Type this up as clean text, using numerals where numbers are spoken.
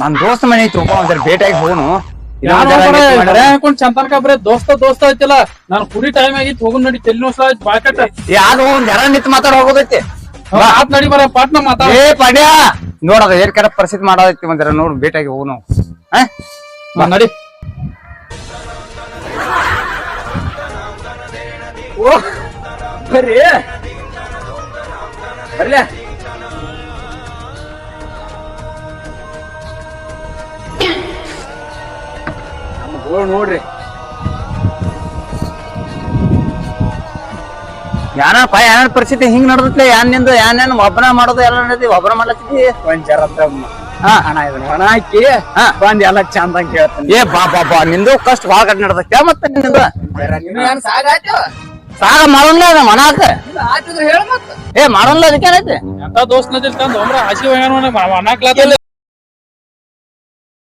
ನನ್ ದೋಸ್ತ ಮನೆ ಐತಿ ಒಬ್ಬ ಒಂದ್ ಭೇಟಿಯಾಗಿ ಹೋಗುನು ಹಾಕೊಂಡ್ ಚಂತನಕ ಬರೇ ದೋಸ್ತ ಐತಿಲ್ಲ ನಾನ್ ಕುಡಿ ಟೈಮ್ ಆಗಿತ್ತು ಹೋಗುನ್ ನಡಿ ತೆಲಿ ನೋಸ್ಲ ಬಾಕಟ್ಟ ಯಾರು ಒಂದ್ ಜನ ನಿಂತ್ ಮಾತಾಡ ಹೋಗೋದೈತಿ ಆತ್ ನಡಿ ಬರ ಪಾಟ್ನ ಮಾತಾಡ ಏ ಪಡ್ಯ ನೋಡದ ಏನ್ ಕರ ಪರಿಸ್ಥಿತಿ ಮಾಡೋದೈತಿ ಒಂದ್ ಜರ ನೋಡ್ ಭೇಟಿಯಾಗಿ ಹೋಗುನು ನಡಿ ಓ ಬರ್ರಿ ಬರ್ಲ ನೋಡ್ರಿ ಯಾನಪ್ಪ ಏನ ಪರಿಸ್ಥಿತಿ ಹಿಂಗ್ ನಡ್ದತ್ಲೆ ಯಾನೇನ್ ಒಬ್ಬನ ಮಾಡೋದು ಎಲ್ಲ ನಡೀತಿ ಒಬ್ಬನ ಮಾಡ್ಲತ್ತಿ ಒಂದ್ ಜರ ಹಣ ಹಣ ಹಾಕಿ ಬಂದ್ ಎಲ್ಲ ಚಂದ ಕೇಳ್ತಾನೆ ಏ ಬಾ ನಿಂದು ಕಷ್ಟ ಬಾಳ ಕಟ್ ನಡ್ದೈತಿ ಮತ್ತೆ ನಿಂದು ಸಾಗ ಮಾಡೋಲ್ಲ ಮನಾಕ ಏ ಮಾಡೋಲ್ಲ ಅದಕ್ಕೇನೈತಿ ಎಂತ ದೋಸ್ತ ನದಿಲ್ ತಂದ್ ಹಸಿ ಅನಾಕ್ಲಾತ